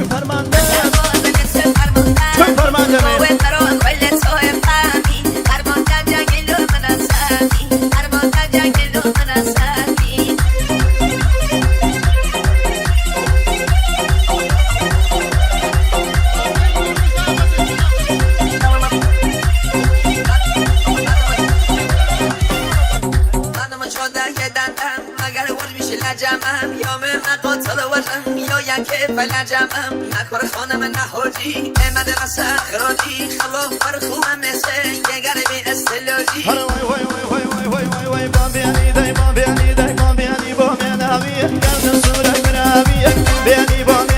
فرمانده توی فرمانده فلجمم نکار خانم نهاجی مدرسه اخراجی خلاف برخوهم مثل یه گربی استلاجی بام بیانی دای بام بیانی دای بام بیانی بام بیانی قلب سورک برابی بیانی بام